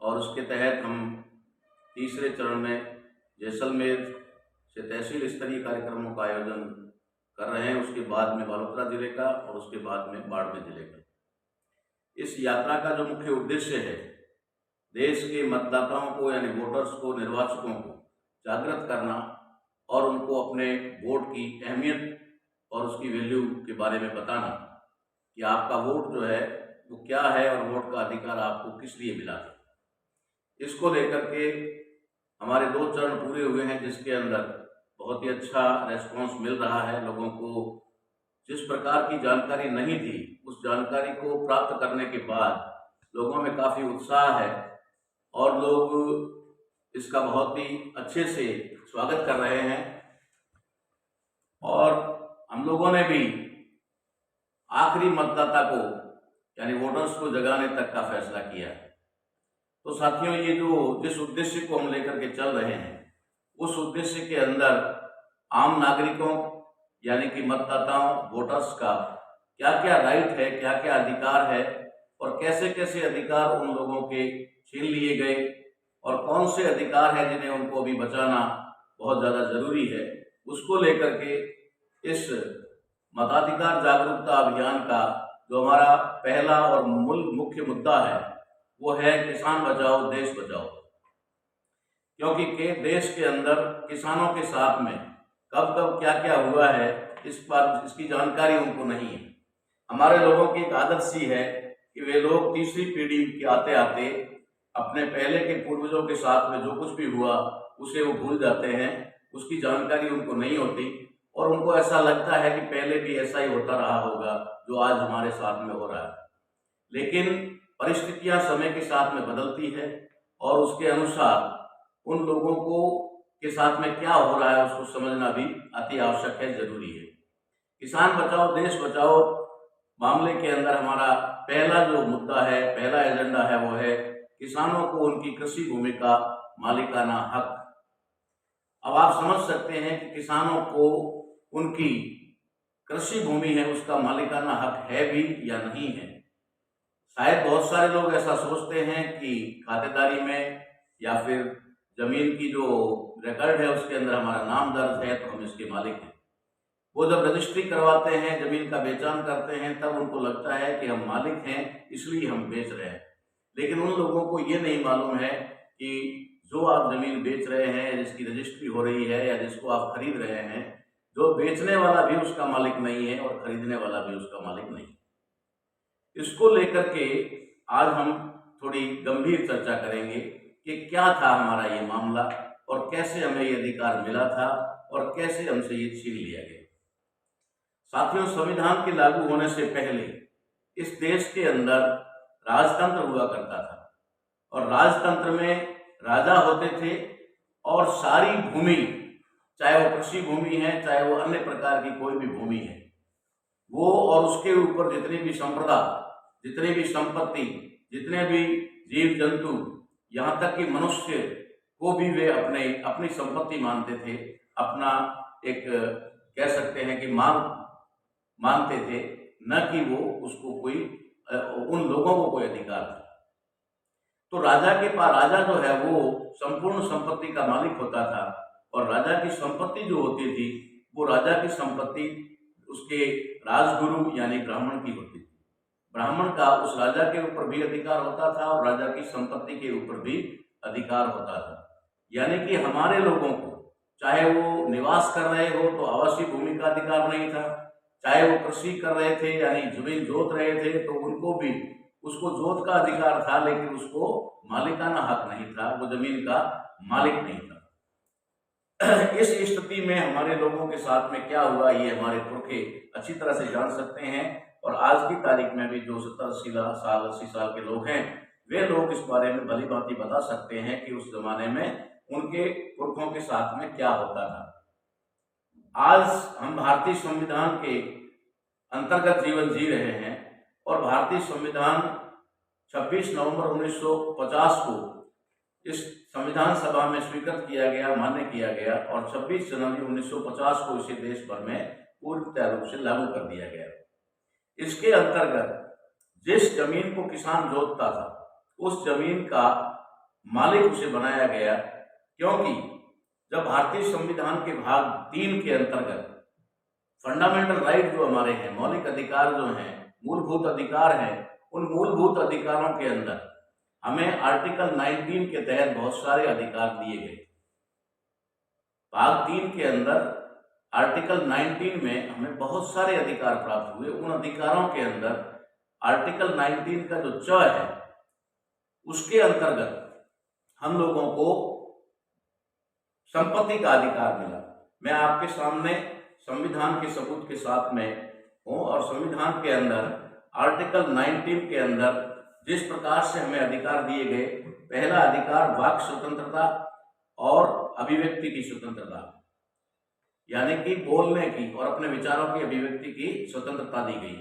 और उसके तहत हम तीसरे चरण में जैसलमेर से तहसील स्तरीय कार्यक्रमों का आयोजन कर रहे हैं। उसके बाद में बालोतरा जिले का और उसके बाद में बाड़मेर जिले का। इस यात्रा का जो मुख्य उद्देश्य है, देश के मतदाताओं को यानी वोटर्स को, निर्वाचकों को जागृत करना और उनको अपने वोट की अहमियत और उसकी वैल्यू के बारे में बताना कि आपका वोट जो है वो क्या है और वोट का अधिकार आपको किस लिए मिला है। इसको लेकर के हमारे 2 चरण पूरे हुए हैं, जिसके अंदर बहुत ही अच्छा रेस्पॉन्स मिल रहा है। लोगों को जिस प्रकार की जानकारी नहीं थी, उस जानकारी को प्राप्त करने के बाद लोगों में काफ़ी उत्साह है और लोग इसका बहुत ही अच्छे से स्वागत कर रहे हैं। और हम लोगों ने भी आखिरी मतदाता को यानी वोटर्स को जगाने तक का फैसला किया है। तो साथियों, ये जिस उद्देश्य को हम लेकर के चल रहे हैं, उस उद्देश्य के अंदर आम नागरिकों यानी कि मतदाताओं, वोटर्स का क्या क्या राइट है, क्या क्या अधिकार है और कैसे कैसे अधिकार उन लोगों के छीन लिए गए और कौन से अधिकार हैं जिन्हें उनको अभी बचाना बहुत ज़्यादा जरूरी है, उसको लेकर के इस मताधिकार जागरूकता अभियान का जो हमारा पहला और मुख्य मुद्दा है वो है किसान बचाओ देश बचाओ। क्योंकि देश के अंदर किसानों के साथ में कब कब क्या क्या हुआ है इसकी जानकारी उनको नहीं है। हमारे लोगों की एक आदत सी है कि वे लोग तीसरी पीढ़ी के आते आते अपने पहले के पूर्वजों के साथ में जो कुछ भी हुआ उसे वो भूल जाते हैं, उसकी जानकारी उनको नहीं होती और उनको ऐसा लगता है कि पहले भी ऐसा ही होता रहा होगा जो आज हमारे साथ में हो रहा है। लेकिन परिस्थितियां समय के साथ में बदलती है और उसके अनुसार उन लोगों को के साथ में क्या हो रहा है उसको समझना भी अति आवश्यक है, जरूरी है। किसान बचाओ देश बचाओ मामले के अंदर हमारा पहला जो मुद्दा है, पहला एजेंडा है, वो है किसानों को उनकी कृषि भूमि का मालिकाना हक। अब आप समझ सकते हैं कि किसानों को उनकी कृषि भूमि है उसका मालिकाना हक है भी या नहीं है। शायद बहुत सारे लोग ऐसा सोचते हैं कि खातेदारी में या फिर जमीन की जो रिकॉर्ड है उसके अंदर हमारा नाम दर्ज है तो हम इसके मालिक हैं। वो जब रजिस्ट्री करवाते हैं, जमीन का बेचान करते हैं, तब उनको लगता है कि हम मालिक हैं इसलिए हम बेच रहे हैं। लेकिन उन लोगों को ये नहीं मालूम है कि जो आप जमीन बेच रहे हैं, जिसकी रजिस्ट्री हो रही है या जिसको आप खरीद रहे हैं, जो बेचने वाला भी उसका मालिक नहीं है और खरीदने वाला भी उसका मालिक नहीं। इसको लेकर के आज हम थोड़ी गंभीर चर्चा करेंगे कि क्या था हमारा ये मामला और कैसे हमें ये अधिकार मिला था और कैसे हमसे ये छीन लिया गया। साथियों, संविधान के लागू होने से पहले इस देश के अंदर राजतंत्र हुआ करता था और राजतंत्र में राजा होते थे और सारी भूमि, चाहे वो कृषि भूमि है चाहे वो अन्य प्रकार की कोई भी भूमि है, वो और उसके ऊपर जितनी भी संपदा, जितनी भी संपत्ति, जितने भी जीव जंतु, यहाँ तक कि मनुष्य को भी वे अपनी संपत्ति मानते थे, अपना एक कह सकते हैं कि मानते थे, न कि वो उसको कोई उन लोगों को कोई अधिकार था। तो राजा के पास, राजा जो है वो संपूर्ण संपत्ति का मालिक होता था और राजा की संपत्ति जो होती थी वो राजा की संपत्ति उसके राजगुरु यानी ब्राह्मण की होती थी। ब्राह्मण का उस राजा के ऊपर भी अधिकार होता था और राजा की संपत्ति के ऊपर भी अधिकार होता था। यानी कि हमारे लोगों को चाहे वो निवास कर रहे हो तो आवासीय भूमि का अधिकार नहीं था, चाहे वो कृषि कर रहे थे यानी जमीन जोत रहे थे तो उनको भी उसको जोत का अधिकार था, लेकिन उसको मालिकाना हक नहीं था, वो जमीन का मालिक नहीं था। इस स्थिति में हमारे लोगों के साथ में क्या हुआ ये हमारे पुरखे अच्छी तरह से जान सकते हैं और आज की तारीख में भी जो 70-80 साल के लोग हैं वे लोग इस बारे में भली भांति बता सकते हैं कि उस जमाने में उनके पुरखों के साथ में क्या होता था। आज हम भारतीय संविधान के अंतर्गत जीवन जी रहे हैं और भारतीय संविधान 26 नवंबर 1950 को इस संविधान सभा में स्वीकृत किया गया, मान्य किया गया और 26 जनवरी 1950 को इसे देश भर में पूर्ण रूप से लागू कर दिया गया। इसके अंतर्गत जिस जमीन को किसान जोतता था उस जमीन का मालिक उसे बनाया गया, क्योंकि जब भारतीय संविधान के भाग 3 के अंतर्गत फंडामेंटल राइट जो हमारे हैं, मौलिक अधिकार जो हैं, मूलभूत अधिकार हैं, उन मूलभूत अधिकारों के अंदर हमें आर्टिकल 19 के तहत बहुत सारे अधिकार दिए गए। भाग 3 के अंदर आर्टिकल 19 में हमें बहुत सारे अधिकार प्राप्त हुए। उन अधिकारों के अंदर आर्टिकल 19 का जो च है, उसके अंतर्गत हम लोगों को संपत्ति का अधिकार मिला। मैं आपके सामने संविधान के सबूत के साथ में हूँ, और संविधान के अंदर आर्टिकल 19 के अंदर जिस प्रकार से हमें अधिकार दिए गए, पहला अधिकार वाक स्वतंत्रता और अभिव्यक्ति की स्वतंत्रता, यानी कि बोलने की और अपने विचारों की अभिव्यक्ति की स्वतंत्रता दी गई।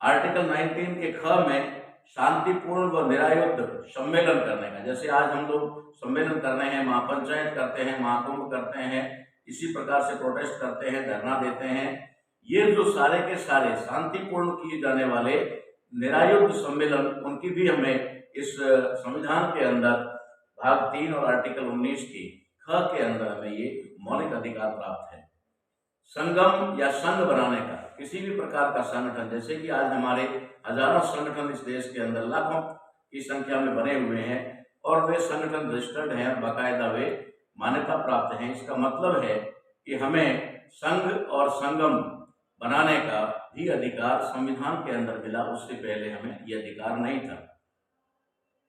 आर्टिकल 19 के ख में शांतिपूर्ण व निरायुध सम्मेलन करने का, जैसे आज हम लोग सम्मेलन कर रहे हैं, महापंचायत करते हैं, महाकुंभ करते हैं, इसी प्रकार से प्रोटेस्ट करते हैं, धरना देते हैं, ये जो सारे के सारे शांतिपूर्ण किए जाने वाले निरायुध सम्मेलन, उनकी भी हमें इस संविधान के अंदर भाग 3 और आर्टिकल 19 की ख के अंदर हमें ये मौलिक अधिकार प्राप्त है। संगम या संघ बनाने का, किसी भी प्रकार का संगठन, जैसे कि आज हमारे हजारों संगठन इस देश के अंदर लाखों की संख्या में बने हुए हैं, और वे संगठन रजिस्टर्ड हैं, बाकायदा वे मान्यता प्राप्त हैं। इसका मतलब है कि हमें संघ और संगम बनाने का भी अधिकार संविधान के अंदर मिला, उससे पहले हमें यह अधिकार नहीं था।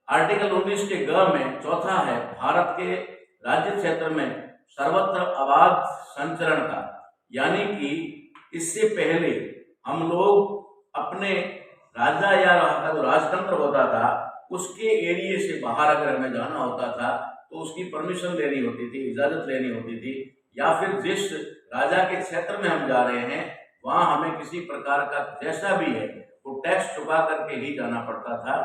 आर्टिकल 19 के ग में चौथा है भारत के राज्य क्षेत्र में सर्वत्र अबाध संचरण का, यानी कि इससे पहले हम लोग अपने राजा या जो राजतंत्र होता था, उसके एरिया से बाहर अगर हमें जाना होता था तो उसकी परमिशन लेनी होती थी, इजाजत लेनी होती थी, या फिर जिस राजा के क्षेत्र में हम जा रहे हैं वहां हमें किसी प्रकार का जैसा भी है वो टैक्स चुका करके ही जाना पड़ता था।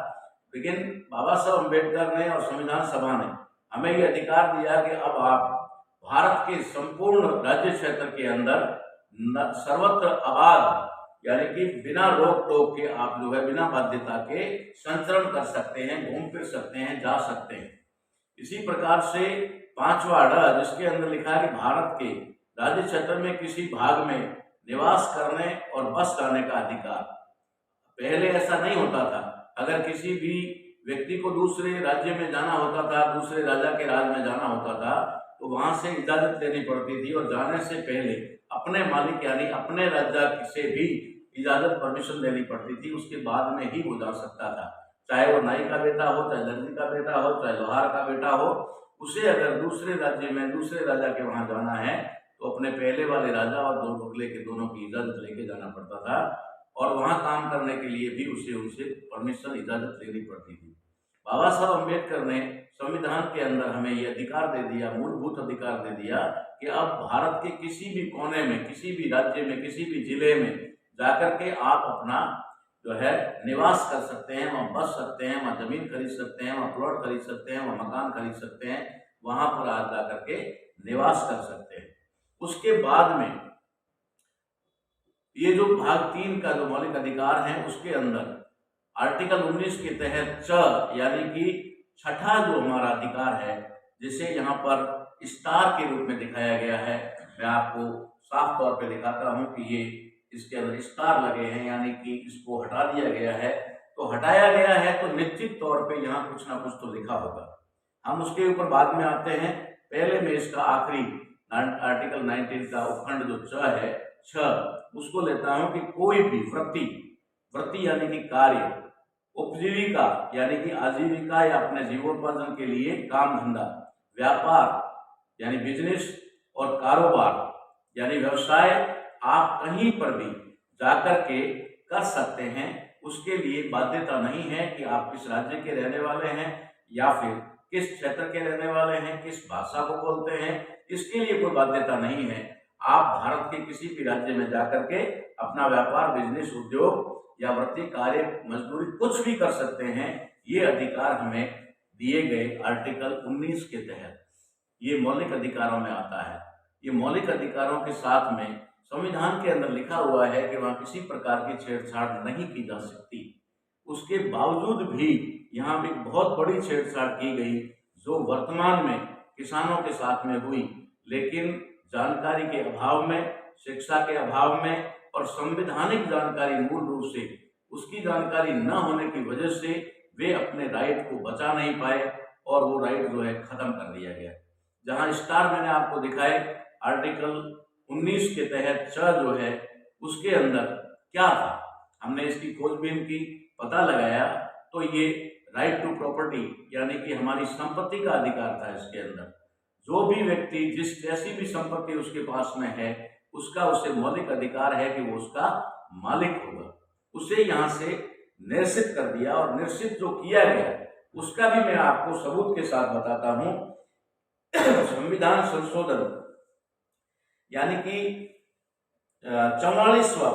लेकिन बाबा साहब अम्बेडकर ने और संविधान सभा ने हमें ये अधिकार दिया कि अब आप भारत के संपूर्ण राज्य क्षेत्र के अंदर सर्वत्र आबाद, यानी कि बिना रोक टोक के आप जो है बिना बाध्यता के संचरण कर सकते हैं, घूम फिर सकते हैं, जा सकते हैं। इसी प्रकार से 5वां ड, जिसके अंदर लिखा है कि भारत के राज्य क्षेत्र में किसी भाग में निवास करने और बस जाने का अधिकार। पहले ऐसा नहीं होता था, अगर किसी भी व्यक्ति को दूसरे राज्य में जाना होता था, दूसरे राजा के राज में जाना होता था, तो वहां से इजाजत लेनी पड़ती थी, और जाने से पहले अपने मालिक यानी अपने राजा से भी इजाजत परमिशन लेनी पड़ती थी, उसके बाद में ही वो जा सकता था। चाहे वो नाई का बेटा हो, चाहे दर्जी का बेटा हो, चाहे लोहार का बेटा हो, उसे अगर दूसरे राज्य में दूसरे राजा के वहां जाना है तो अपने पहले वाले राजा और दो अगले के दोनों की इजाजत लेके जाना पड़ता था, और वहां काम करने के लिए भी उनसे परमिशन इजाजत लेनी पड़ती थी। बाबा साहब अम्बेडकर ने संविधान के अंदर हमें ये अधिकार दे दिया, मूलभूत अधिकार दे दिया कि अब भारत के किसी भी कोने में, किसी भी राज्य में, किसी भी जिले में जाकर के आप अपना जो है निवास कर सकते हैं, वहाँ बस सकते हैं, वहाँ जमीन खरीद सकते हैं, वहाँ प्लॉट खरीद सकते हैं, वहाँ मकान खरीद सकते हैं, वहां पर आज जाकर के निवास कर सकते हैं। उसके बाद में ये जो भाग 3 का जो मौलिक अधिकार है, उसके अंदर आर्टिकल 19 के तहत च, यानी कि छठा जो हमारा अधिकार है, जिसे यहाँ पर स्टार के रूप में दिखाया गया है, मैं आपको साफ तौर पे दिखाता हूँ कि ये इसके अंदर स्टार लगे हैं, यानी कि इसको हटा दिया गया है। तो हटाया गया है तो निश्चित तौर पे यहाँ कुछ ना कुछ तो लिखा होगा, हम उसके ऊपर बाद में आते हैं। पहले में इसका आखिरी आर्टिकल 19 का उपखंड जो च है, उसको लेता हूं कि कोई भी वृत्ति यानी कि कार्य, उपजीविका यानी कि आजीविका या अपने जीवनोपार्जन के लिए काम धंधा, व्यापार यानी बिजनेस, और कारोबार यानी व्यवसाय आप कहीं पर भी जाकर के कर सकते हैं। उसके लिए बाध्यता नहीं है कि आप किस राज्य के रहने वाले हैं या फिर किस क्षेत्र के रहने वाले हैं, किस भाषा को बोलते हैं, इसके लिए कोई बाध्यता नहीं है। आप भारत के किसी भी राज्य में जाकर के अपना व्यापार, बिजनेस, उद्योग या वृत्ति, कार्य, मजदूरी कुछ भी कर सकते हैं। ये अधिकार हमें दिए गए आर्टिकल 19 के तहत, ये मौलिक अधिकारों में आता है। ये मौलिक अधिकारों के साथ में संविधान के अंदर लिखा हुआ है कि वहां किसी प्रकार की छेड़छाड़ नहीं की जा सकती। उसके बावजूद भी यहाँ भी बहुत बड़ी छेड़छाड़ की गई जो वर्तमान में किसानों के साथ में हुई, लेकिन जानकारी के अभाव में, शिक्षा के अभाव में और संवैधानिक जानकारी मूल रूप से उसकी जानकारी न होने की वजह से वे अपने राइट को बचा नहीं पाए और वो राइट जो है खत्म कर दिया गया। जहां स्टार मैंने आपको दिखाए आर्टिकल 19 के तहत जो है उसके अंदर क्या था, हमने इसकी खोजबीन की, पता लगाया तो ये राइट टू प्रॉपर्टी यानी कि हमारी संपत्ति का अधिकार था। इसके अंदर जो भी व्यक्ति जिस जैसी भी संपत्ति उसके पास में है उसका उसे मौलिक अधिकार है कि वो उसका मालिक होगा। उसे यहाँ से निरसित कर दिया और निरसित जो किया गया उसका भी मैं आपको सबूत के साथ बताता हूं। संविधान संशोधन यानी कि 44वां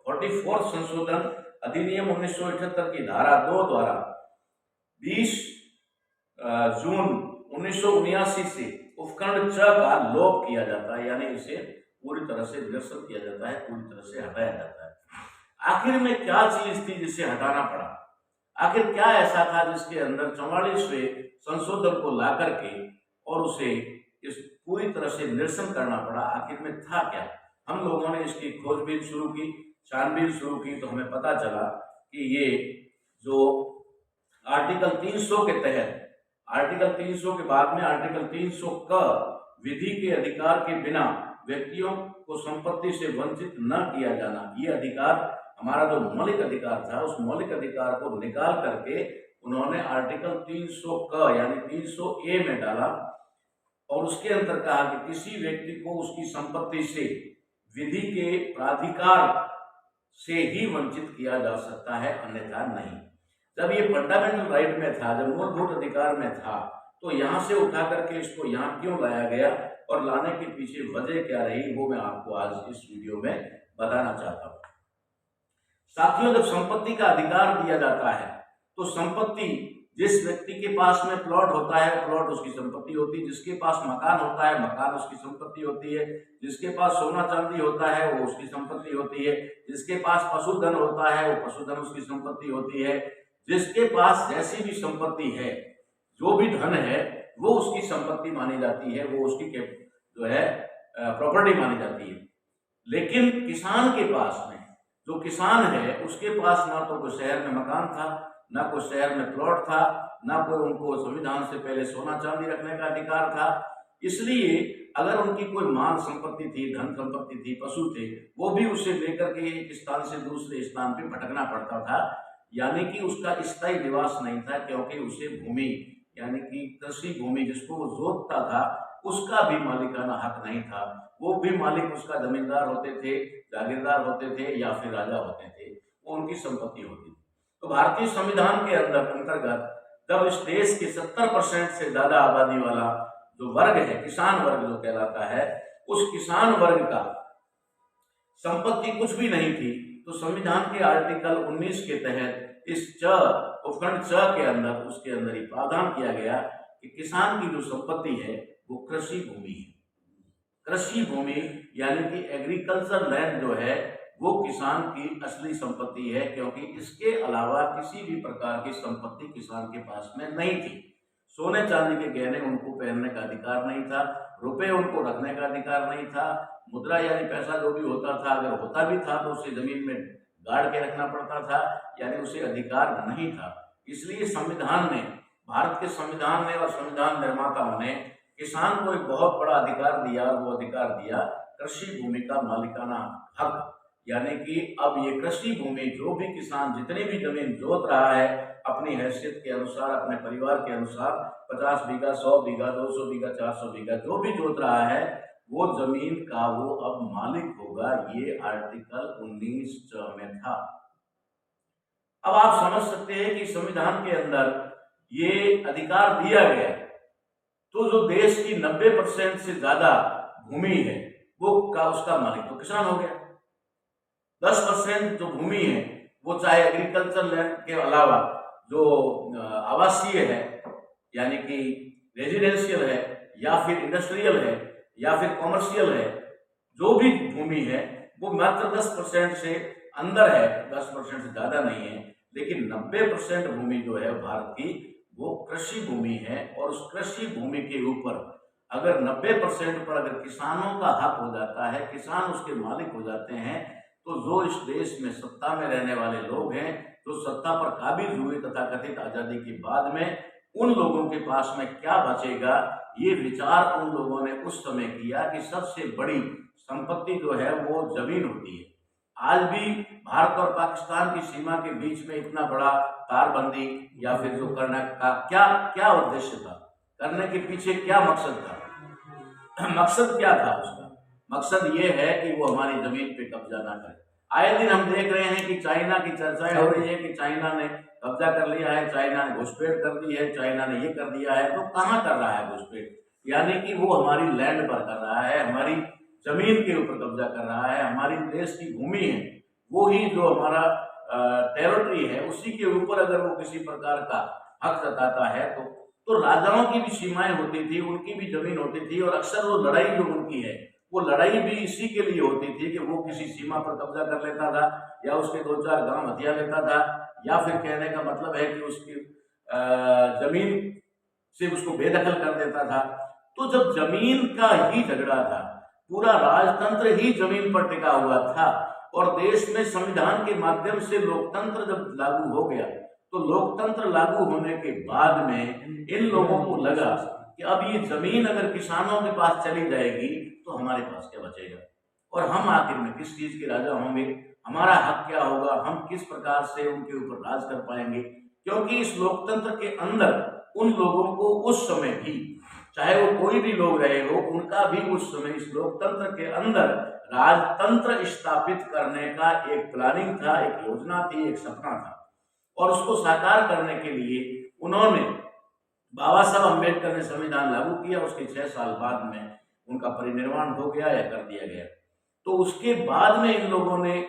44 संशोधन अधिनियम 1978 की धारा 2 द्वारा 20 जून 1979 से उपखंड 6 का लोप किया जाता है, यानी इसे पूरी तरह से निरस्त किया जाता है, पूरी तरह से हटाया जाता है। आखिर में क्या चीज थी जिसे हटाना पड़ा? आखिर क्या ऐसा था जिसके अंदर 44वें संशोधन को ला करके और उसे इस पूरी तरह से निरसन करना पड़ा? आखिर में था क्या? हम लोगों ने इसकी खोजबीन शुरू की, छानबीन शुरू की, तो हमें पता चला कि ये जो आर्टिकल 300 के तहत, आर्टिकल 300 के बाद में आर्टिकल 300 का विधि के अधिकार के बिना व्यक्तियों को संपत्ति से वंचित न किया जाना, ये अधिकार हमारा जो मौलिक अधिकार था उस मौलिक अधिकार को निकाल करके उन्होंने आर्टिकल 300 का यानी 300A में डाला और उसके अंदर कहा कि किसी व्यक्ति को उसकी संपत्ति से विधि के प्राधिकार से ही वंचित किया जा सकता है, अन्यथा नहीं। जब ये फंडामेंटल राइट में था, जब मूलभूत अधिकार में था, तो यहाँ से उठा करके इसको यहाँ क्यों लाया गया और लाने के पीछे वजह क्या रही, वो मैं आपको आज इस वीडियो में बताना चाहता हूँ। साथियों, जब संपत्ति का अधिकार दिया जाता है तो संपत्ति जिस व्यक्ति के पास में प्लॉट होता है प्लॉट उसकी संपत्ति होती है, जिसके पास मकान होता है मकान उसकी संपत्ति होती है, जिसके पास सोना चांदी होता है वो उसकी संपत्ति होती है, जिसके पास पशुधन होता है वो पशुधन उसकी संपत्ति होती है, जिसके पास जैसी भी संपत्ति है, जो भी धन है वो उसकी संपत्ति मानी जाती है, वो उसकी जो है प्रॉपर्टी मानी जाती है। लेकिन किसान के पास में, जो किसान है उसके पास ना तो कोई शहर में मकान था, ना कोई शहर में प्लॉट था, ना कोई उनको संविधान से पहले सोना चांदी रखने का अधिकार था। इसलिए अगर उनकी कोई माल संपत्ति थी, धन संपत्ति थी, पशु थे, वो भी उसे लेकर के एक स्थान से दूसरे स्थान पे भटकना पड़ता था, यानी कि उसका स्थायी निवास नहीं था, क्योंकि उसे भूमि यानी कि कृषि भूमि जिसको वो जोतता था उसका भी मालिकाना हक नहीं था। वो भी मालिक उसका जमींदार होते थे, जागीरदार होते थे या फिर राजा होते थे, वो उनकी संपत्ति होती थी। तो भारतीय संविधान के अंतर्गत जब इस देश के 70% से ज्यादा आबादी वाला जो वर्ग है, किसान वर्ग जो कहलाता है, उस किसान वर्ग का संपत्ति कुछ भी नहीं थी, तो संविधान के आर्टिकल 19 के तहत इस उपखंड 6 के अंदर उसके अंदर ही प्रावधान किया गया कि किसान की जो संपत्ति है वो कृषि भूमि है। कृषि भूमि यानी कि एग्रीकल्चर लैंड जो है वो किसान की असली संपत्ति है, क्योंकि इसके अलावा किसी भी प्रकार की संपत्ति किसान के पास में नहीं थी। सोने चांदी के गहने उनको पहनने का अधिकार नहीं था, रुपए उनको रखने का अधिकार नहीं था, मुद्रा यानी पैसा जो भी होता था, अगर होता भी था तो उसे जमीन में गाड़ के रखना पड़ता था, यानी उसे अधिकार नहीं था। इसलिए संविधान ने, भारत के संविधान ने और संविधान निर्माताओं ने किसान को एक बहुत बड़ा अधिकार दिया, और वो अधिकार दिया कृषि भूमि का मालिकाना हक, यानी कि अब ये कृषि भूमि जो भी किसान जितनी भी जमीन जोत रहा है अपनी हैसियत के अनुसार, अपने परिवार के अनुसार 50 बीघा, 100 बीघा, 200 बीघा, 400 बीघा जो भी जोत रहा है वो जमीन का वो अब मालिक होगा। ये आर्टिकल 19 में था। अब आप समझ सकते हैं कि संविधान के अंदर ये अधिकार दिया गया, तो जो देश की 90% से ज्यादा भूमि है वो उसका मालिक तो किसान हो गया। 10% जो भूमि है वो चाहे एग्रीकल्चर लैंड के अलावा जो आवासीय है यानी कि रेजिडेंशियल है या फिर इंडस्ट्रियल है या फिर कॉमर्शियल है, जो भी भूमि है वो मात्र 10% से अंदर है, 10% से ज्यादा नहीं है, लेकिन 90% भूमि जो है भारत की वो कृषि भूमि है। और उस कृषि भूमि के ऊपर अगर 90% पर अगर किसानों का हक हो जाता है, किसान उसके मालिक हो जाते हैं, तो जो इस देश में सत्ता में रहने वाले लोग हैं, जो सत्ता पर काबिज हुए तथाकथित आजादी के बाद में, उन लोगों के पास में क्या बचेगा, ये विचार उन लोगों ने उस समय किया कि सबसे बड़ी संपत्ति जो है वो जमीन होती है। आज भी भारत और पाकिस्तान की सीमा के बीच में इतना बड़ा तारबंदी या फिर जो करने का क्या क्या उद्देश्य था, करने के पीछे क्या मकसद था? मकसद क्या था उसका? मकसद ये है कि वो हमारी जमीन पे कब्जा ना करे। आए दिन हम देख रहे हैं कि चाइना की चर्चाएं हो रही है कि चाइना ने कब्जा कर लिया है, चाइना ने घुसपैठ कर दी है, चाइना ने ये कर दिया है। तो कहाँ कर रहा है घुसपैठ? यानी कि वो हमारी लैंड पर कर रहा है, हमारी जमीन के ऊपर कब्जा कर रहा है, हमारी देश की भूमि है, वो ही जो हमारा टेरिटरी है, उसी के ऊपर अगर वो किसी प्रकार का हक जताता है तो राजाओं की भी सीमाएं होती थी, उनकी भी जमीन होती थी। और अक्सर वो लड़ाई जो उनकी है, वो लड़ाई भी इसी के लिए होती थी कि वो किसी सीमा पर कब्जा कर लेता था, या उसके 2-4 गांव हथिया लेता था, या फिर कहने का मतलब है कि उसकी जमीन से उसको बेदखल कर देता था। तो जब जमीन का ही झगड़ा था, पूरा राजतंत्र ही जमीन पर टिका हुआ था, और देश में संविधान के माध्यम से लोकतंत्र जब लागू हो गया, तो लोकतंत्र लागू होने के बाद में इन लोगों को लगा कि अब ये जमीन अगर किसानों के पास चली जाएगी तो हमारे पास क्या बचेगा, और हम आखिर में किस चीज के राजा होंगे, हमारा हक क्या होगा, हम किस प्रकार से उनके ऊपर राज कर पाएंगे। क्योंकि इस लोकतंत्र के अंदर उन लोगों को उस समय भी, चाहे वो कोई भी लोग रहे हो, उनका भी उस समय इस लोकतंत्र के अंदर राजतंत्र स्थापित करने का एक प्लानिंग था, एक योजना थी, एक सपना था। और उसको साकार करने के लिए उन्होंने, बाबा साहब अम्बेडकर ने संविधान लागू किया, उसके 6 साल बाद में उनका परिनिर्वाण हो गया या कर दिया गया। तो उसके बाद में इन लोगों ने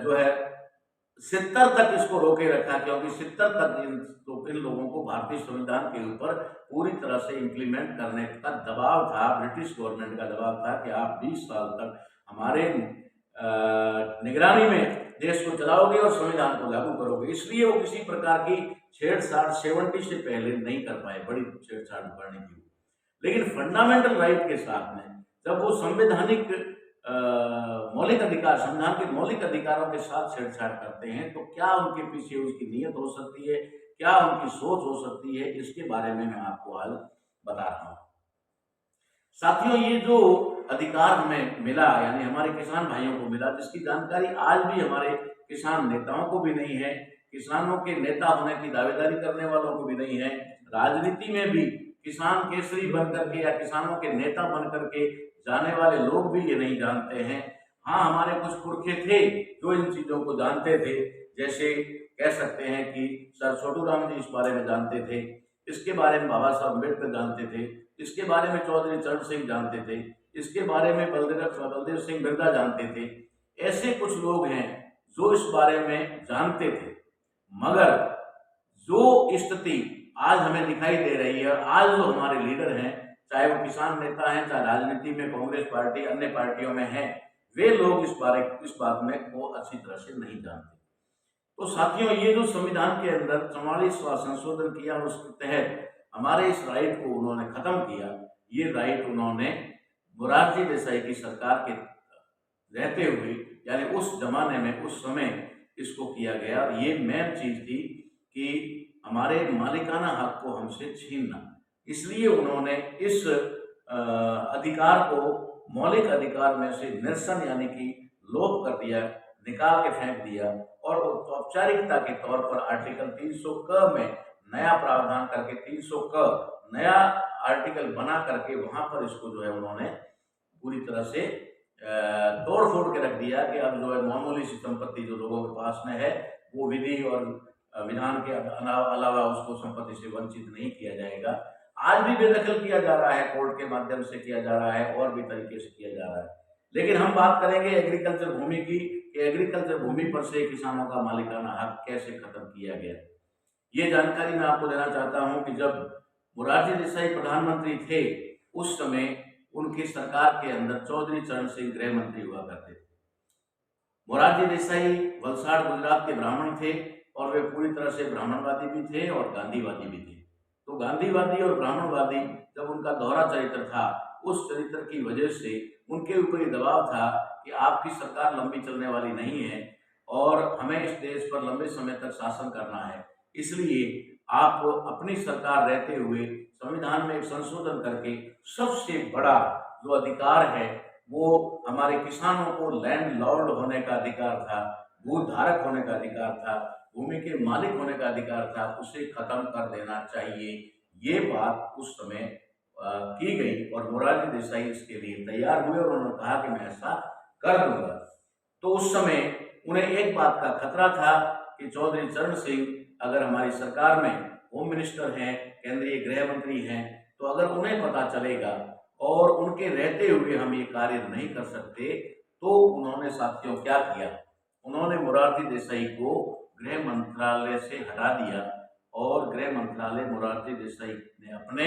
जो है 70 तक इसको रोके रखा, क्योंकि 70 तक इन लोगों को भारतीय संविधान के ऊपर पूरी तरह से इम्प्लीमेंट करने का दबाव था, ब्रिटिश गवर्नमेंट का दबाव था कि आप 20 साल तक हमारे निगरानी में देश को चलाओगे और संविधान को लागू करोगे। इसलिए वो किसी प्रकार की छेड़छाड़ 70 से पहले नहीं कर पाए, बड़ी छेड़छाड़ करने की। लेकिन फंडामेंटल राइट के साथ में जब वो संवैधानिक मौलिक अधिकार, संविधान के मौलिक अधिकारों के साथ छेड़छाड़ करते हैं, तो क्या उनके पीछे उसकी नीयत हो सकती है, क्या उनकी सोच हो सकती है, इसके बारे में मैं आपको आज बता रहा हूँ। साथियों, ये जो अधिकार हमें मिला, यानी हमारे किसान भाइयों को मिला, जिसकी जानकारी आज भी हमारे किसान नेताओं को भी नहीं है, किसानों के नेता होने की दावेदारी करने वालों को भी नहीं है, राजनीति में भी किसान केसरी बन करके या किसानों के नेता बन करके जाने वाले लोग भी ये नहीं जानते हैं। हाँ, हमारे कुछ पुरखे थे जो इन चीजों को जानते थे, जैसे कह सकते हैं कि सर छोटू राम जी इस बारे में जानते थे, इसके बारे में बाबा साहब अम्बेडकर जानते थे, इसके बारे में चौधरी चरण सिंह जानते थे, इसके बारे में बलदेव सिंह बिरला जानते थे। ऐसे कुछ लोग हैं जो इस बारे में जानते थे, मगर जो स्थिति आज हमें दिखाई दे रही है, आज जो हमारे लीडर हैं, चाहे वो किसान नेता हैं, चाहे राजनीति में कांग्रेस पार्टी अन्य पार्टियों में है, वे लोग इस बात में को अच्छी तरह से नहीं जानते। तो साथियों, ये जो संविधान के अंदर 44वां संशोधन किया, उसके तहत हमारे इस राइट को उन्होंने खत्म किया। ये राइट उन्होंने मोरारजी देसाई की सरकार के रहते हुए, यानी उस जमाने में, उस समय इसको किया गया। ये मेन चीज थी कि हमारे मालिकाना हक को हमसे छीनना, इसलिए उन्होंने इस अधिकार को मौलिक अधिकार में से निरसन यानी कि लोप कर दिया, निकाल के फेंक दिया, और औपचारिकता के तौर पर आर्टिकल 300 क में नया प्रावधान करके 300 क नया आर्टिकल बना करके वहां पर इसको जो है उन्होंने पूरी तरह से तोड़ फोड़ के रख दिया कि अब जो है मामूली सी संपत्ति जो लोगों के पास में है, वो विधि और विधान के अलावा उसको संपत्ति से वंचित नहीं किया जाएगा। आज भी बेदखल किया जा रहा है, कोर्ट के माध्यम से किया जा रहा है, और भी तरीके से किया जा रहा है। लेकिन हम बात करेंगे एग्रीकल्चर भूमि की, कि एग्रीकल्चर भूमि पर से किसानों का मालिकाना हक कैसे खत्म किया गया। ये जानकारी मैं आपको देना चाहता हूं कि जब मोरारजी देसाई प्रधानमंत्री थे, उस समय उनकी सरकार के अंदर चौधरी चरण सिंह गृह मंत्री हुआ करते थे। मोरारजी देसाई वलसाड़ गुजरात के ब्राह्मण थे, और वे पूरी तरह से ब्राह्मणवादी भी थे और गांधीवादी भी थे। तो गांधीवादी और ब्राह्मणवादी जब उनका दोहरा चरित्र था, उस चरित्र की वजह से उनके ऊपर ये दबाव था कि आपकी सरकार लंबी चलने वाली नहीं है और हमें इस देश पर लंबे समय तक शासन करना है, इसलिए आप अपनी सरकार रहते हुए संविधान में एक संशोधन करके सबसे बड़ा जो अधिकार है वो हमारे किसानों को लैंड लॉर्ड होने का अधिकार था, भू धारक होने का अधिकार था, भूमि के मालिक होने का अधिकार था, उसे खत्म कर देना चाहिए। ये बात उस समय की गई और मोरारजी देसाई इसके लिए तैयार हुए और उन्होंने कहा कि मैं ऐसा कर दूंगा। तो उस समय उन्हें एक बात का खतरा था कि चौधरी चरण सिंह अगर हमारी सरकार में होम मिनिस्टर हैं, केंद्रीय गृह मंत्री हैं, तो अगर उन्हें पता चलेगा और उनके रहते हुए हम ये कार्य नहीं कर सकते, तो उन्होंने साथियों क्या किया, उन्होंने मोरारजी देसाई को गृह मंत्रालय से हटा दिया और गृह मंत्रालय मोरारजी देसाई ने अपने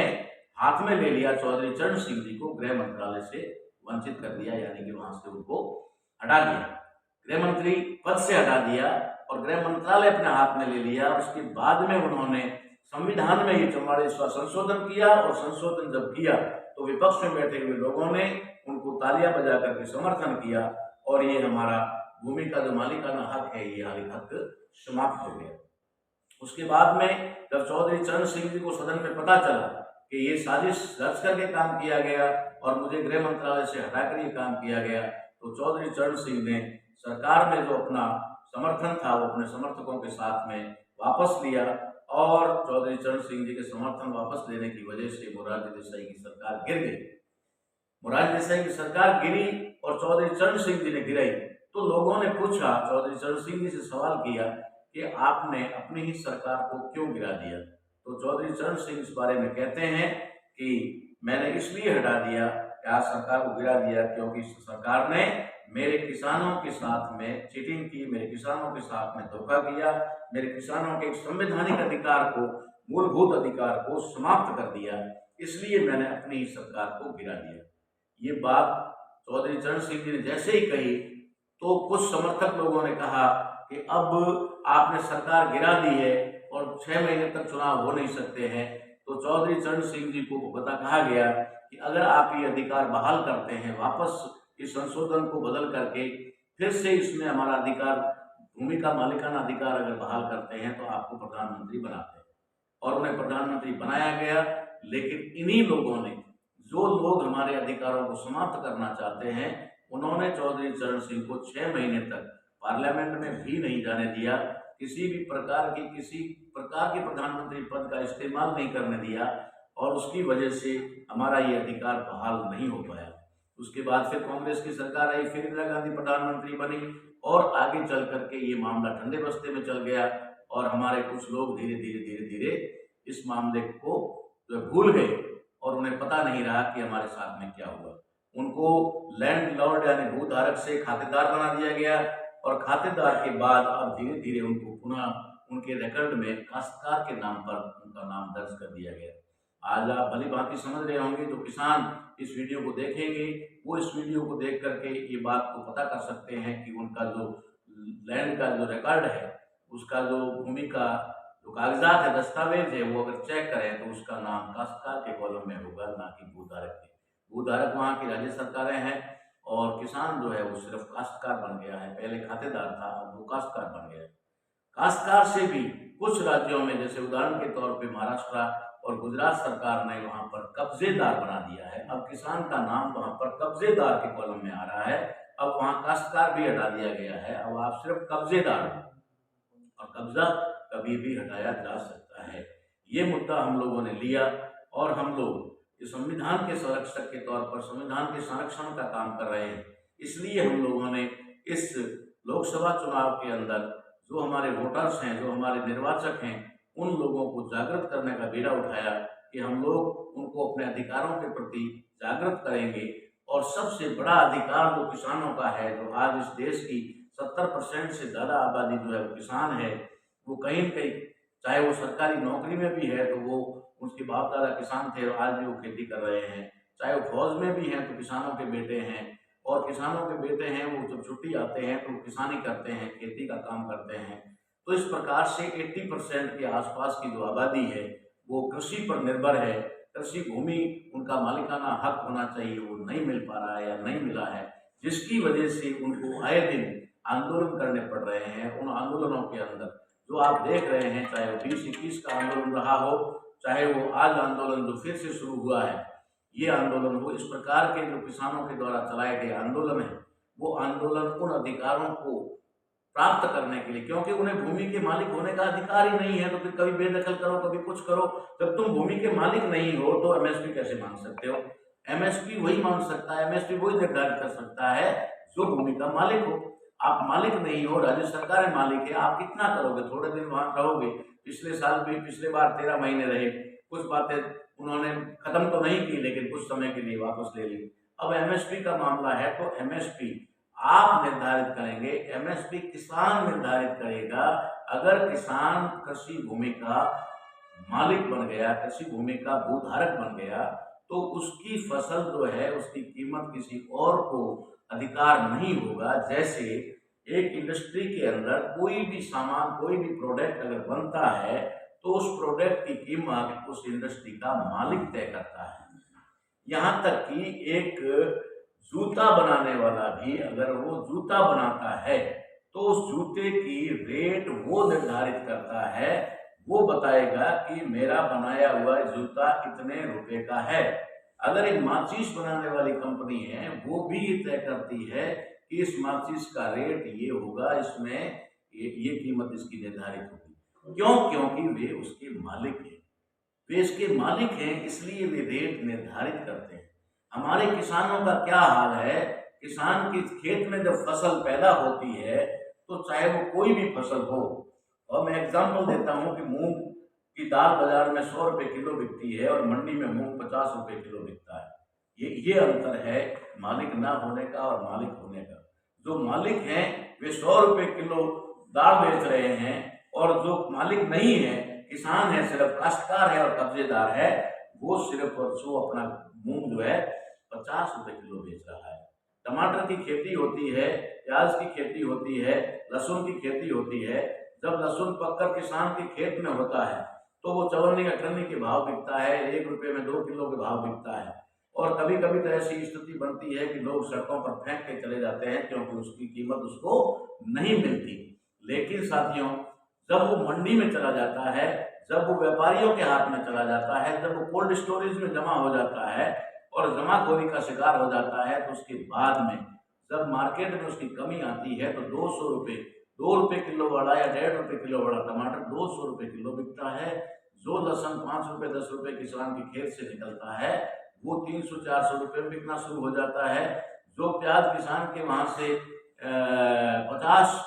हाथ में ले लिया। चौधरी चरण सिंह जी को गृह मंत्रालय से वंचित कर दिया, यानी कि वहां से उनको हटा दिया, गृह मंत्री पद से हटा दिया और गृह मंत्रालय अपने हाथ में ले लिया। उसके बाद में उन्होंने संविधान में ये 44वां संशोधन किया और संशोधन जब किया तो विपक्ष में बैठे हुए लोगों ने उनको तालियां बजा करके समर्थन किया और ये हमारा भूमि का जो मालिकाना हक है ये हक समाप्त हो गया। उसके बाद में जब चौधरी चरण सिंह जी को सदन में पता चला कि ये साजिश रच करके काम किया गया और मुझे गृह मंत्रालय से हटाकर ये काम किया गया, तो चौधरी चरण सिंह ने सरकार में जो अपना समर्थन था वो अपने समर्थकों के साथ में वापस लिया और चौधरी चरण सिंह जी के समर्थन वापस लेने की वजह से मोरारजी देसाई की सरकार गिर गई। मोरारजी देसाई की सरकार गिरी और चौधरी चरण सिंह जी ने गिराई, तो लोगों ने पूछा, चौधरी चरण सिंह जी से सवाल किया कि आपने अपनी ही सरकार को क्यों गिरा दिया। तो चौधरी चरण सिंह इस बारे में कहते हैं कि मैंने इसलिए हटा दिया, आज सरकार को गिरा दिया क्योंकि सरकार ने मेरे किसानों के साथ में चीटिंग की, मेरे किसानों के साथ में धोखा किया, मेरे किसानों के संवैधानिक अधिकार को, मूलभूत अधिकार को समाप्त कर दिया, इसलिए मैंने अपनी ही सरकार को गिरा दिया। ये बात चौधरी चरण सिंह जी ने जैसे ही कही तो कुछ समर्थक लोगों ने कहा कि अब आपने सरकार गिरा दी है और 6 महीने तक चुनाव हो नहीं सकते हैं। तो चौधरी चरण सिंह जी को कहा गया कि अगर आप ये अधिकार बहाल करते हैं, वापस इस संशोधन को बदल करके फिर से इसमें हमारा अधिकार, भूमि का मालिकाना अधिकार अगर बहाल करते हैं तो आपको प्रधानमंत्री बनाते हैं और उन्हें प्रधानमंत्री बनाया गया। लेकिन इन्हीं लोगों ने, जो लोग हमारे अधिकारों को समाप्त करना चाहते हैं, उन्होंने चौधरी चरण सिंह को 6 महीने तक पार्लियामेंट में भी नहीं जाने दिया, किसी प्रकार के प्रधानमंत्री पद का इस्तेमाल नहीं करने दिया और उसकी वजह से हमारा ये अधिकार बहाल नहीं हो पाया। उसके बाद फिर कांग्रेस की सरकार आई, फिर इंदिरा गांधी प्रधानमंत्री बनी और आगे चल करके ये मामला ठंडे बस्ते में चल गया और हमारे कुछ लोग धीरे धीरे इस मामले को भूल गए और उन्हें पता नहीं रहा कि हमारे साथ में क्या हुआ। उनको लैंड लॉर्ड यानी भूधारक से खातेदार बना दिया गया और खातेदार के बाद अब धीरे धीरे उनको पुनः उनके रिकॉर्ड में काश्तकार के नाम पर उनका नाम दर्ज कर दिया गया। आज आप भली भांति समझ रहे होंगे, जो किसान इस वीडियो को देखेंगे वो इस वीडियो को देख करके ये बात को पता कर सकते हैं कि उनका जो लैंड का जो रिकॉर्ड है, उसका जो भूमि का जो कागजात है, दस्तावेज है, वो अगर चेक करें तो उसका नाम काश्तकार के कॉलम में होगा, ना कि भूधारक के। भूधारक वहाँ की राज्य सरकारें हैं और किसान जो है वो सिर्फ काश्तकार बन गया है। पहले खातेदार था, अब वो काश्तकार बन गया है। काश्तकार से भी कुछ राज्यों में, जैसे उदाहरण के तौर पे महाराष्ट्र और गुजरात सरकार ने वहां पर कब्जेदार बना दिया है। अब किसान का नाम वहां पर कब्जेदार के कॉलम में आ रहा है। अब वहां काश्तकार भी हटा दिया गया है, अब आप सिर्फ कब्जेदार हैं और कब्जा कभी भी हटाया जा सकता है। ये मुद्दा हम लोगों ने लिया और हम लोग इस संविधान के संरक्षक के तौर पर संविधान के संरक्षण का काम कर रहे हैं। इसलिए हम लोगों ने इस लोकसभा चुनाव के अंदर जो हमारे वोटर्स हैं, जो हमारे निर्वाचक हैं, उन लोगों को जागृत करने का बीड़ा उठाया कि हम लोग उनको अपने अधिकारों के प्रति जागृत करेंगे। और सबसे बड़ा अधिकार जो किसानों का है, जो आज इस देश की 70% से ज़्यादा आबादी जो है वो किसान है, वो कहीं न कहीं, चाहे वो सरकारी नौकरी में भी है तो वो उसके बाप दादा किसान थे और आज भी वो खेती कर रहे हैं, चाहे वो फौज में भी हैं तो किसानों के बेटे हैं और किसानों के बेटे हैं वो जब छुट्टी आते हैं तो किसानी करते हैं, खेती का काम करते हैं। तो इस प्रकार से 80% के आसपास की जो आबादी है वो कृषि पर निर्भर है। कृषि भूमि उनका मालिकाना हक होना चाहिए, वो नहीं मिल पा रहा है या नहीं मिला है, जिसकी वजह से उनको आए दिन आंदोलन करने पड़ रहे हैं। उन आंदोलनों के अंदर जो आप देख रहे हैं, चाहे वो 20-21 का आंदोलन रहा हो, चाहे वो आज आंदोलन जो फिर से शुरू हुआ है ये आंदोलन हो, इस प्रकार के जो किसानों के द्वारा चलाए गए आंदोलन है, वो आंदोलन उन अधिकारों को प्राप्त करने के लिए, क्योंकि उन्हें भूमि के मालिक होने का अधिकार ही नहीं है, तो फिर कभी बेदखल करो, कभी कुछ करो। जब तुम भूमि के मालिक नहीं हो तो एमएसपी कैसे मांग सकते हो? एमएसपी वही मांग सकता है, एमएसपी वही निर्धारित कर सकता है जो भूमि का मालिक हो। आप मालिक नहीं हो, राज्य सरकार मालिक है, आप कितना करोगे? थोड़े दिन वहां रहोगे। पिछले साल भी, पिछले बार 13 महीने रहे, कुछ बातें उन्होंने खत्म तो नहीं की, लेकिन कुछ समय के लिए वापस ले ली। अब एमएसपी का मामला है तो एमएसपी आप निर्धारित करेंगे, एमएसपी किसान निर्धारित करेगा। अगर किसान कृषि भूमि का मालिक बन गया, कृषि भूमि का भूधारक बन गया, तो उसकी फसल जो है उसकी कीमत किसी और को अधिकार नहीं होगा। जैसे एक इंडस्ट्री के अंदर कोई भी सामान, कोई भी प्रोडक्ट अगर बनता है तो उस प्रोडक्ट की कीमत उस इंडस्ट्री का मालिक तय करता है। यहाँ तक कि एक जूता बनाने वाला भी अगर वो जूता बनाता है तो उस जूते की रेट वो निर्धारित करता है, वो बताएगा कि मेरा बनाया हुआ जूता इतने रुपए का है। अगर एक माचिस बनाने वाली कंपनी है वो भी ये तय करती है कि इस माचिस का रेट ये होगा, इसमें ये कीमत इसकी निर्धारित होगी। क्यों? क्योंकि वे उसके मालिक हैं, वे इसके मालिक हैं, इसलिए वे रेट निर्धारित करते हैं। हमारे किसानों का क्या हाल है? किसान के खेत में जब फसल पैदा होती है तो चाहे वो कोई भी फसल हो, और मैं एग्जांपल देता हूं कि मूंग की दाल बाजार में 100 रुपए किलो बिकती है और मंडी में मूंग 50 रुपए किलो बिकता है। ये अंतर है मालिक ना होने का और मालिक होने का। जो मालिक हैं वे 100 रुपए किलो दाल बेच रहे हैं, और जो मालिक नहीं है, किसान है, सिर्फ काश्तकार है और कब्जेदार है, वो सिर्फ जो अपना मूंग जो है 50 रुपए किलो बेच रहा है। टमाटर की खेती होती है, प्याज की खेती होती है, लहसुन की खेती होती है। जब लहसुन पककर किसान के खेत में होता है तो वो 54-58 के भाव बिकता है, 1 रुपए में 2 किलो के भाव बिकता है। और कभी कभी तो ऐसी स्थिति बनती है कि लोग सड़कों पर फेंक के चले जाते हैं क्योंकि उसकी कीमत उसको नहीं मिलती। लेकिन साथियों, जब वो मंडी में चला जाता है, जब वो व्यापारियों के हाथ में चला जाता है, जब वो कोल्ड स्टोरेज में जमा हो जाता है और जमाखोरी का शिकार हो जाता है, तो उसके बाद में जब मार्केट में उसकी कमी आती है तो 200 रुपये, 2 रुपये किलो वाला या 1.5 रुपये किलो वाला टमाटर 200 रुपये किलो बिकता है। जो लहसुन 5 रुपये 10 रुपये किसान के खेत से निकलता है वो 300-400 रुपये में बिकना शुरू हो जाता है। जो प्याज किसान के वहां से 50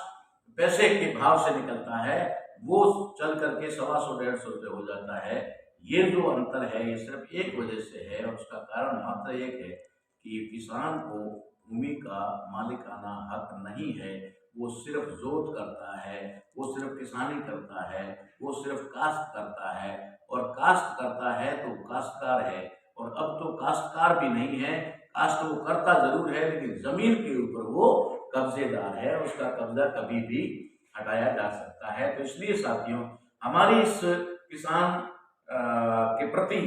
पैसे के भाव से निकलता है वो चल करके 125-150 रुपये हो जाता है। ये जो अंतर है ये सिर्फ एक वजह से है, और उसका कारण मात्र एक है कि किसान को भूमि का मालिकाना हक नहीं है। वो सिर्फ जोत करता है, वो सिर्फ किसानी करता है, वो सिर्फ काश्त करता है, और काश्त करता है तो काश्तकार है। और अब तो काश्तकार भी नहीं है, काश्त वो करता जरूर है लेकिन जमीन के ऊपर वो कब्जेदार है, उसका कब्जा कभी भी हटाया जा सकता है। तो इसलिए साथियों, हमारी इस किसान के प्रति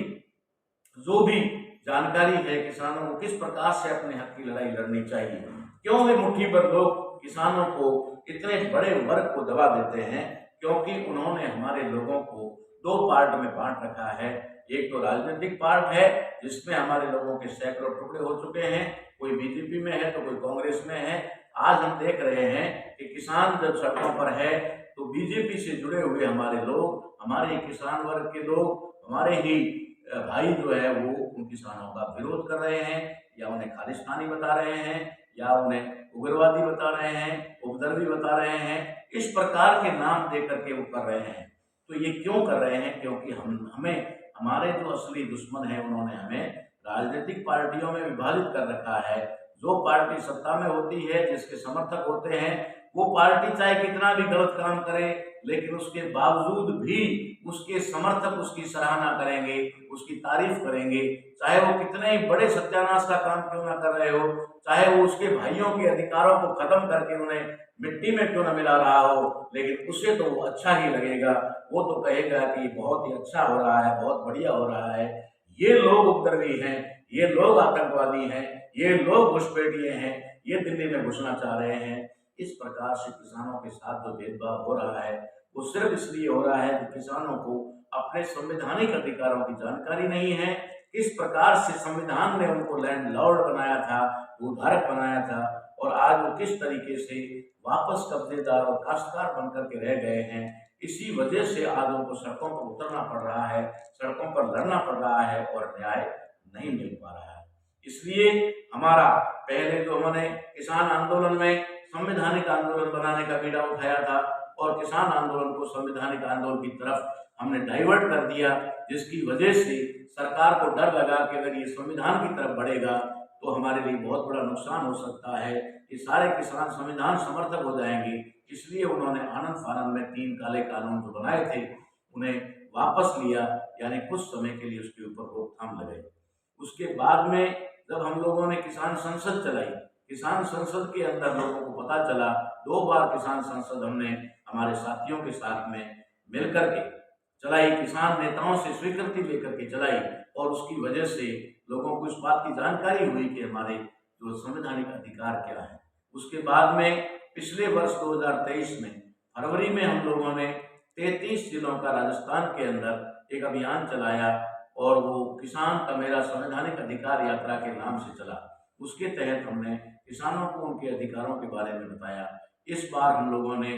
जो भी जानकारी है, किसानों को किस प्रकार से अपने हक की लड़ाई लड़नी चाहिए, क्यों वे मुट्ठी भर लोग किसानों को, इतने बड़े वर्ग को दबा देते हैं? क्योंकि उन्होंने हमारे लोगों को 2 पार्ट में बांट रखा है। एक तो राजनीतिक पार्ट है जिसमें हमारे लोगों के सैकड़ों टुकड़े हो चुके हैं, कोई बीजेपी में है तो कोई कांग्रेस में है। आज हम देख रहे हैं कि किसान जब सड़कों पर है तो बीजेपी से जुड़े हुए हमारे लोग, हमारे किसान वर्ग के लोग, हमारे ही भाई जो है वो उन किसानों का विरोध कर रहे हैं, या उन्हें खालिस्तानी बता रहे हैं, या उन्हें उग्रवादी बता रहे हैं, उपद्रवी बता रहे हैं। इस प्रकार के नाम दे करके वो कर रहे हैं। तो ये क्यों कर रहे हैं? क्योंकि हमें हमारे जो असली दुश्मन है उन्होंने हमें राजनीतिक पार्टियों में विभाजित कर रखा है। जो पार्टी सत्ता में होती है, जिसके समर्थक होते हैं, वो पार्टी चाहे कितना भी गलत काम करे, लेकिन उसके बावजूद भी उसके समर्थक उसकी सराहना करेंगे, उसकी तारीफ करेंगे, चाहे वो कितने ही बड़े सत्यानाश का काम क्यों ना कर रहे हो, चाहे वो उसके भाइयों के अधिकारों को खत्म करके उन्हें मिट्टी में क्यों ना मिला रहा हो, लेकिन उसे तो वो अच्छा ही लगेगा। वो तो कहेगा कि बहुत ही अच्छा हो रहा है, बहुत बढ़िया हो रहा है। ये लोग उपद्रवी हैं, ये लोग आतंकवादी हैं, ये लोग घुसपैठिए हैं, ये दिल्ली में घुसना चाह रहे हैं। इस प्रकार से किसानों के साथ जो भेदभाव हो रहा है वो सिर्फ इसलिए हो रहा है कि किसानों को अपने संवैधानिक अधिकारों की जानकारी नहीं है। किस प्रकार से संविधान ने उनको लैंडलॉर्ड बनाया था, भूधारक बनाया था, और आज वो किस तरीके से वापस कब्जेदार और काश्तकार बनकर के रह गए हैं। इसी वजह से आज उनको सड़कों पर उतरना पड़ रहा है, सड़कों पर लड़ना पड़ रहा है और न्याय नहीं मिल पा रहा है। इसलिए हमारा पहले जो हमने किसान आंदोलन में संवैधानिक आंदोलन बनाने का बीड़ा उठाया था और किसान आंदोलन को संवैधानिक आंदोलन की तरफ हमने डाइवर्ट कर दिया, जिसकी वजह से सरकार को डर लगा कि अगर ये संविधान की तरफ बढ़ेगा तो हमारे लिए बहुत बड़ा नुकसान हो सकता है, ये सारे किसान संविधान समर्थक हो जाएंगे। इसलिए उन्होंने आनंद फानंद में 3 काले कानून जो बनाए थे उन्हें वापस लिया, यानी कुछ समय के लिए उसके ऊपर रोकथाम लगाई। उसके बाद में जब हम लोगों ने किसान संसद चलाई, किसान संसद के अंदर लोगों को पता चला, 2 बार किसान संसद हमने हमारे साथियों के साथ में मिलकर के चलाई, किसान नेताओं से स्वीकृति लेकर के चलाई, और उसकी वजह से लोगों को इस बात की जानकारी हुई कि हमारे जो संवैधानिक अधिकार क्या है। उसके बाद में पिछले वर्ष 2023 में फरवरी में हम लोगों ने 33 जिलों का राजस्थान के अंदर एक अभियान चलाया और वो किसान का मेरा संवैधानिक अधिकार यात्रा के नाम से चला। उसके तहत हमने किसानों को उनके अधिकारों के बारे में बताया। इस बार हम लोगों ने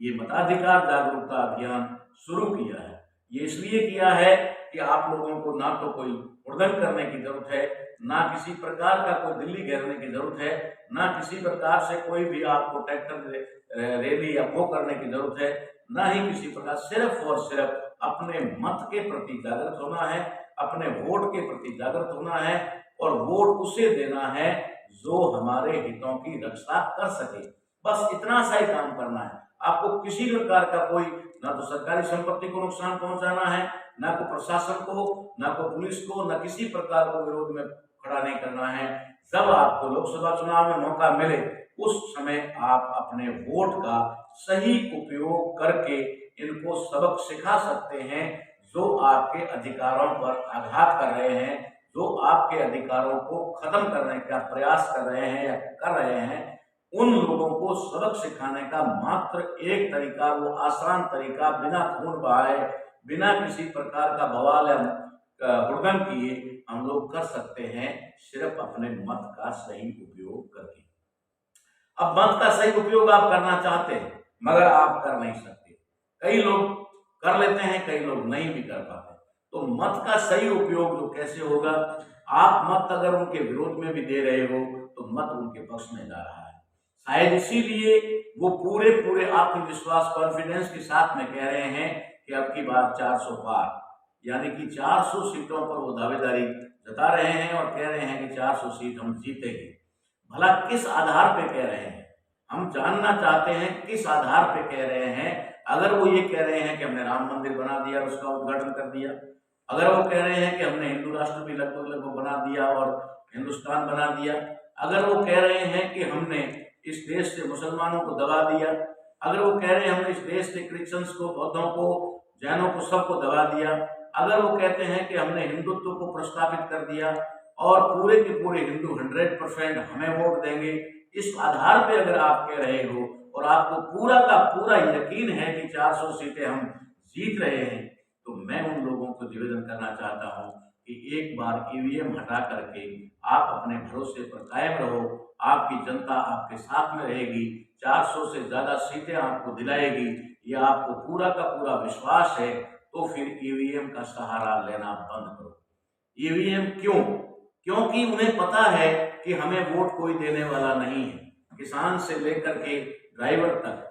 ये मताधिकार जागरूकता अभियान शुरू किया है। ये इसलिए किया है कि आप लोगों को ना तो कोई उड़दंग करने की जरूरत है, ना किसी प्रकार का कोई दिल्ली घेरने की जरूरत है, ना किसी प्रकार से कोई भी आपको ट्रैक्टर रैली या वो करने की जरूरत है, ना ही किसी प्रकार, सिर्फ और सिर्फ अपने मत के प्रति जागृत होना है, अपने वोट के प्रति जागृत होना है, और वोट उसे देना है जो हमारे हितों की रक्षा कर सके। बस इतना सा ही काम करना है। आपको किसी प्रकार का कोई, ना तो सरकारी संपत्ति को नुकसान पहुंचाना है, ना को प्रशासन को, ना को पुलिस को, ना किसी प्रकार को विरोध में खड़ा नहीं करना है। जब आपको लोकसभा चुनाव में मौका मिले उस समय आप अपने वोट का सही उपयोग करके इनको सबक सिखा सकते हैं जो आपके अधिकारों पर आघात कर रहे हैं, जो आपके अधिकारों को खत्म करने का प्रयास कर रहे हैं या कर रहे हैं। उन लोगों को सबक सिखाने का मात्र एक तरीका, वो आसान तरीका, बिना खून बहाए, बिना किसी प्रकार का बवाल या हुड़दंग किए हम लोग कर सकते हैं, सिर्फ अपने मत का सही उपयोग करके। अब मत का सही उपयोग आप करना चाहते हैं मगर आप कर नहीं सकते। कई लोग कर लेते हैं, कई लोग नहीं भी कर पाते। तो मत का सही उपयोग जो कैसे होगा, आप मत अगर उनके विरोध में भी दे रहे हो तो मत उनके पक्ष में जा रहा है। शायद इसीलिए वो पूरे आत्मविश्वास, कॉन्फिडेंस के साथ में कह रहे हैं कि अब की बार 400 पार, यानी कि 400 सीटों पर वो दावेदारी जता रहे हैं और कह रहे हैं कि 400 सीट हम जीतेंगे। भला किस आधार पे कह रहे हैं? हम जानना चाहते हैं किस आधार पे कह रहे हैं। अगर वो ये कह रहे हैं कि हमने राम मंदिर बना दिया और उसका उद्घाटन कर दिया, अगर वो कह रहे हैं कि हमने हिंदू राष्ट्र भी लगभग बना दिया और हिंदुस्तान बना दिया, अगर वो कह रहे हैं कि हमने इस देश से मुसलमानों को दबा दिया, अगर वो कह रहे हैं हमने इस देश से क्रिश्चियंस को, बौद्धों को, जैनों को, सबको दबा दिया, अगर वो कहते हैं कि हमने हिंदुत्व को प्रस्तावित कर दिया और पूरे के पूरे हिंदू 100% हमें वोट देंगे, इस आधार पे अगर आप कह रहे हो और आपको पूरा का पूरा यकीन है कि 400 सीटें हम जीत रहे हैं, तो मैं उन लोगों को निवेदन करना चाहता हूं कि एक बार ईवीएम हटा करके आप अपने भरोसे पर कायम रहो। आपकी जनता आपके साथ में रहेगी, 400 से ज्यादा सीटें आपको दिलाएगी, ये आपको पूरा का पूरा विश्वास है। तो फिर ईवीएम का सहारा लेना बंद करो। ईवीएम क्यों? क्योंकि उन्हें पता है कि हमें वोट कोई देने वाला नहीं है। किसान से लेकर के ड्राइवर तक,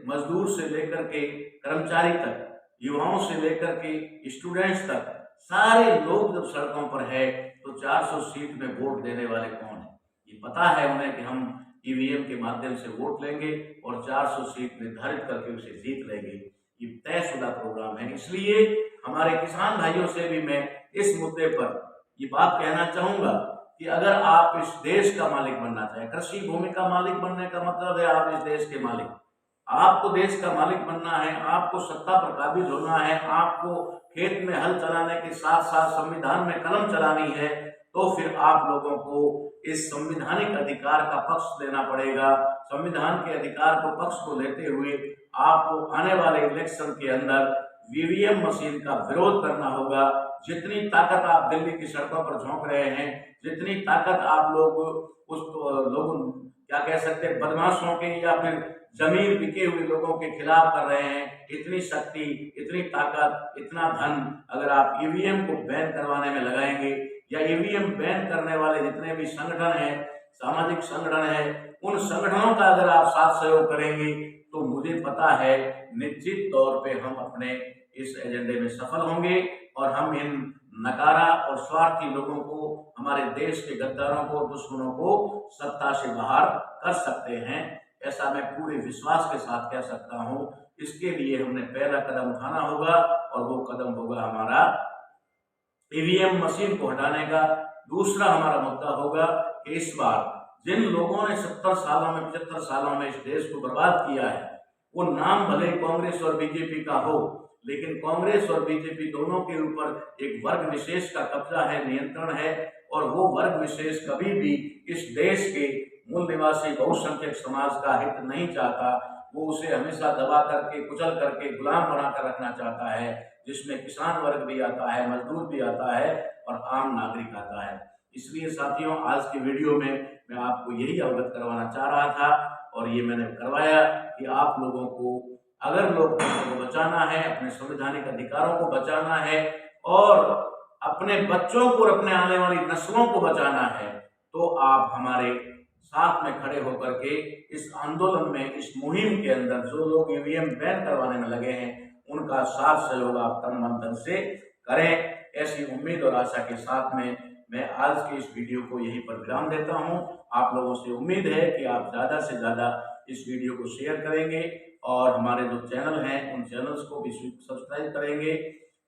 मजदूर से लेकर के कर्मचारी तक, युवाओं से लेकर के स्टूडेंट्स तक, सारे लोग जब सड़कों पर है तो 400 सीट में वोट देने वाले कौन है? ये पता है उन्हें कि हम ईवीएम के माध्यम से वोट लेंगे और 400 सीट निर्धारित करके उसे जीत लेंगे। ये तयशुदा प्रोग्राम है। इसलिए हमारे किसान भाइयों से भी मैं इस मुद्दे पर ये बात कहना चाहूंगा कि अगर आप इस देश का मालिक बनना चाहें, कृषि भूमि का मालिक बनने का मतलब है आप इस देश के मालिक, आपको देश का मालिक बनना है, आपको सत्ता पर काबिज होना है, आपको खेत में हल चलाने के साथ साथ संविधान में कलम चलानी है, तो फिर आप लोगों को इस संवैधानिक अधिकार का पक्ष लेना पड़ेगा। संविधान के अधिकार को पक्ष को लेते हुए आपको आने वाले इलेक्शन के अंदर ईवीएम मशीन का विरोध करना होगा। जितनी ताकत आप दिल्ली की सड़कों पर झोंक रहे हैं, जितनी ताकत आप लोग उस लोगों क्या कह सकते हैं बदमाशों के या फिर जमीन बिके हुए लोगों के खिलाफ कर रहे हैं, इतनी शक्ति, इतनी ताकत, इतना धन अगर आप ईवीएम को बैन करवाने में लगाएंगे या ईवीएम बैन करने वाले जितने भी संगठन हैं, सामाजिक संगठन हैं, उन संगठनों का अगर आप साथ सहयोग करेंगे तो मुझे पता है निश्चित तौर पे हम अपने इस एजेंडे में सफल होंगे और हम इन नकारा और स्वार्थी लोगों को, हमारे देश के गद्दारों को, दुश्मनों को सत्ता से बाहर कर सकते हैं। ऐसा मैं पूरे विश्वास के साथ कह सकता हूं। इसके लिए हमने पहला कदम उठाना होगा और वो कदम होगा हमारा ईवीएम मशीन को हटाने का। दूसरा हमारा मुद्दा होगा कि इस बार जिन लोगों ने 70 सालों में 75 सालों में इस देश को बर्बाद किया है, वो नाम भले कांग्रेस और बीजेपी का हो, लेकिन कांग्रेस और बीजेपी दोनों के ऊपर एक वर्ग विशेष का कब्जा है, नियंत्रण है, और वो वर्ग विशेष कभी भी इस देश के मूल निवासी बहुसंख्यक समाज का हित नहीं चाहता। वो उसे हमेशा दबा करके, कुचल करके, गुलाम बनाकर रखना चाहता है, जिसमें किसान वर्ग भी आता है, मजदूर भी आता है और आम नागरिक आता है। इसलिए साथियों, आज की वीडियो में मैं आपको यही अवगत करवाना चाह रहा था और ये मैंने करवाया कि आप लोगों को अगर लोकतंत्र को बचाना है, अपने संवैधानिक अधिकारों को बचाना है और अपने बच्चों को और अपने आने वाली नस्लों को बचाना है, तो आप हमारे साथ में खड़े होकर के इस आंदोलन में, इस मुहिम के अंदर जो लोग ईवीएम बैन करवाने में लगे हैं, उनका साथ सहयोग आप तन मन धन से करें। ऐसी उम्मीद और आशा के साथ में मैं आज के इस वीडियो को यहीं पर विराम देता हूं। आप लोगों से उम्मीद है कि आप ज़्यादा से ज़्यादा इस वीडियो को शेयर करेंगे और हमारे जो चैनल हैं उन चैनल्स को भी सब्सक्राइब करेंगे।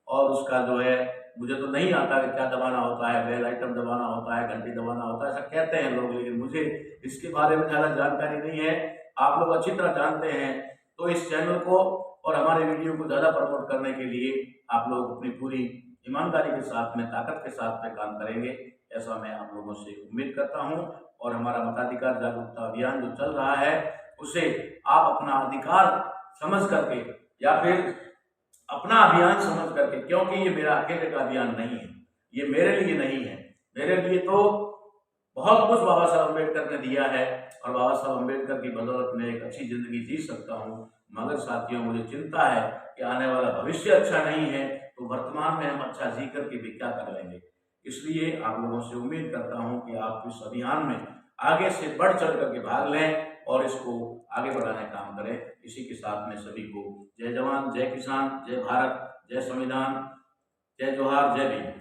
और उसका जो है, मुझे तो नहीं आता कि क्या दबाना होता है, बेल आइटम दबाना होता है, घंटी दबाना होता है, ऐसा कहते हैं लोग, लेकिन मुझे इसके बारे में ज़्यादा जानकारी नहीं है। आप लोग अच्छी तरह जानते हैं। तो इस चैनल को और हमारे वीडियो को ज़्यादा प्रमोट करने के लिए आप लोग अपनी पूरी ईमानदारी के साथ में, ताकत के साथ में काम करेंगे, ऐसा मैं आप लोगों से उम्मीद करता हूं। और हमारा मताधिकार जागरूकता अभियान जो चल रहा है, उसे आप अपना अधिकार समझ करके या फिर अपना अभियान समझ करके, क्योंकि ये मेरा अकेले का अभियान नहीं है, ये मेरे लिए नहीं है, मेरे लिए तो बहुत कुछ बाबा साहब अम्बेडकर ने दिया है और बाबा साहब अम्बेडकर की बदौलत में एक अच्छी जिंदगी जी सकता हूँ। मगर साथियों, मुझे चिंता है कि आने वाला भविष्य अच्छा नहीं है, तो वर्तमान में हम अच्छा जी करके भी क्या कर लेंगे। इसलिए आप लोगों से उम्मीद करता हूं कि आप इस अभियान में आगे से बढ़ चढ़ करके भाग लें और इसको आगे बढ़ाने का काम करें। इसी के साथ में सभी को जय जवान, जय किसान, जय भारत, जय संविधान, जय जोहार, जय भीम।